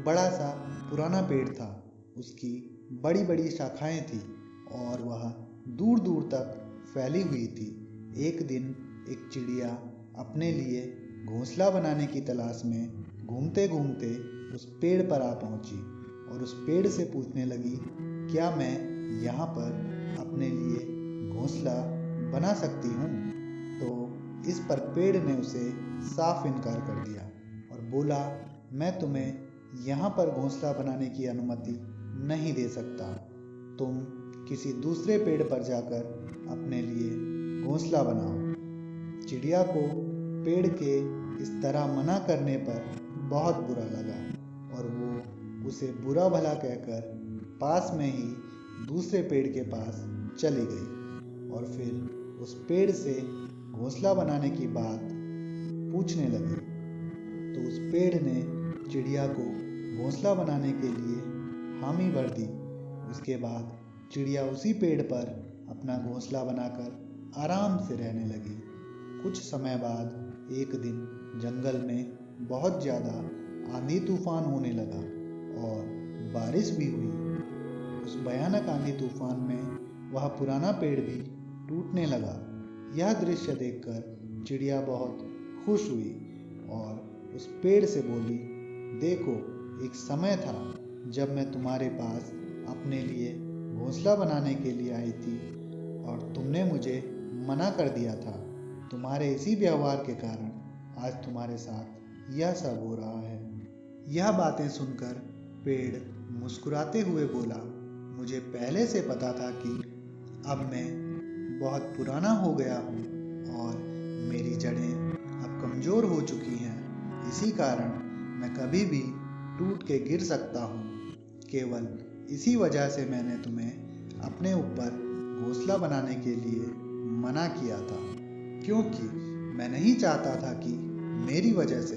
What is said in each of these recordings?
बड़ा सा पुराना पेड़ था। उसकी बड़ी बड़ी शाखाएं थी और वह दूर दूर तक फैली हुई थी। एक दिन एक चिड़िया अपने लिए घोंसला बनाने की तलाश में घूमते घूमते उस पेड़ पर आ पहुंची और उस पेड़ से पूछने लगी, क्या मैं यहाँ पर अपने लिए घोंसला बना सकती हूँ? तो इस पर पेड़ ने उसे साफ इनकार कर दिया और बोला, मैं तुम्हें यहाँ पर घोंसला बनाने की अनुमति नहीं दे सकता। तुम किसी दूसरे पेड़ पर जाकर अपने लिए घोंसला बनाओ। चिड़िया को पेड़ के इस तरह मना करने पर बहुत बुरा लगा और वो उसे बुरा भला कहकर पास में ही दूसरे पेड़ के पास चली गई और फिर उस पेड़ से घोंसला बनाने की बात पूछने लगी। तो उस पेड़ ने चिड़िया को घोंसला बनाने के लिए हामी भर दी। उसके बाद चिड़िया उसी पेड़ पर अपना घोंसला बनाकर आराम से रहने लगी। कुछ समय बाद एक दिन जंगल में बहुत ज़्यादा आंधी तूफान होने लगा और बारिश भी हुई। उस भयानक आंधी तूफान में वह पुराना पेड़ भी टूटने लगा। यह दृश्य देखकर चिड़िया बहुत खुश हुई और उस पेड़ से बोली, देखो, एक समय था जब मैं तुम्हारे पास अपने लिए घोंसला बनाने के लिए आई थी और तुमने मुझे मना कर दिया था। तुम्हारे इसी व्यवहार के कारण आज तुम्हारे साथ यह सब हो रहा है। यह बातें सुनकर पेड़ मुस्कुराते हुए बोला, मुझे पहले से पता था कि अब मैं बहुत पुराना हो गया हूँ और मेरी जड़ें अब कमज़ोर हो चुकी हैं। इसी कारण मैं कभी भी टूट के गिर सकता हूँ। केवल इसी वजह से मैंने तुम्हें अपने ऊपर घोंसला बनाने के लिए मना किया था, क्योंकि मैं नहीं चाहता था कि मेरी वजह से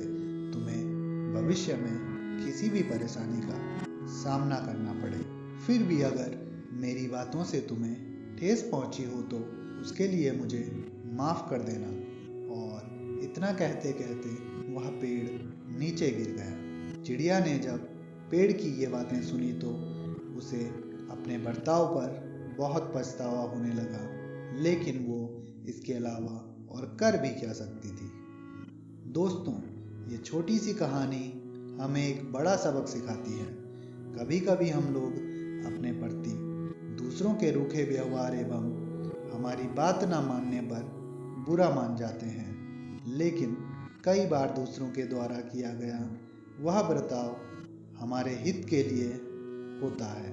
तुम्हें भविष्य में किसी भी परेशानी का सामना करना पड़े। फिर भी अगर मेरी बातों से तुम्हें ठेस पहुंची हो तो उसके लिए मुझे माफ़ कर देना। और इतना कहते कहते वह पेड़ नीचे गिर गया। चिड़िया ने जब पेड़ की ये बातें सुनी तो उसे अपने बर्ताव पर बहुत पछतावा होने लगा, लेकिन वो इसके अलावा और कर भी क्या सकती थी। दोस्तों, ये छोटी सी कहानी हमें एक बड़ा सबक सिखाती है। कभी कभी हम लोग अपने प्रति दूसरों के रूखे व्यवहार एवं हमारी बात ना मानने पर बुरा मान जाते हैं, लेकिन कई बार दूसरों के द्वारा किया गया वह बर्ताव हमारे हित के लिए होता है।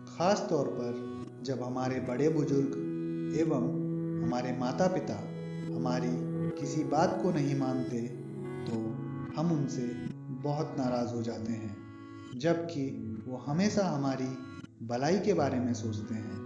खास तौर पर जब हमारे बड़े बुजुर्ग एवं हमारे माता पिता हमारी किसी बात को नहीं मानते तो हम उनसे बहुत नाराज़ हो जाते हैं, जबकि वो हमेशा हमारी भलाई के बारे में सोचते हैं।